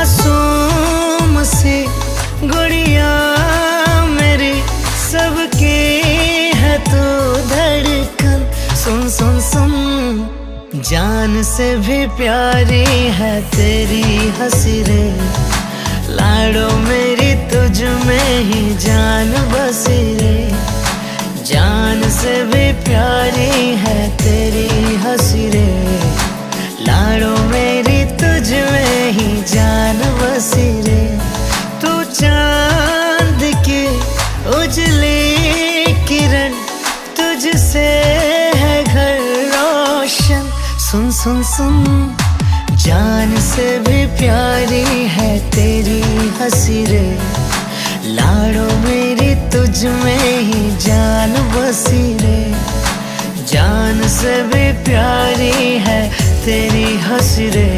मासूम सी गुड़िया मेरी, सबकी है तू धड़कन। सुन सुन सुन, जान से भी प्यारी है तेरी हंसी रे, लाडो मेरी तुझ में ही जान बसी रे। जान से भी प्यारी है तेरी हंसी रे, लाडो मेरी तुझ में ही जान बसी रे। तू चांद की उजली किरण, तुझसे है घर रोशन। सुन सुन सुन, जान से भी प्यारी है तेरी हंसी रे, लाडो मेरी तुझ में ही जान बसी रे। जान से भी प्यारी है तेरी हंसी रे।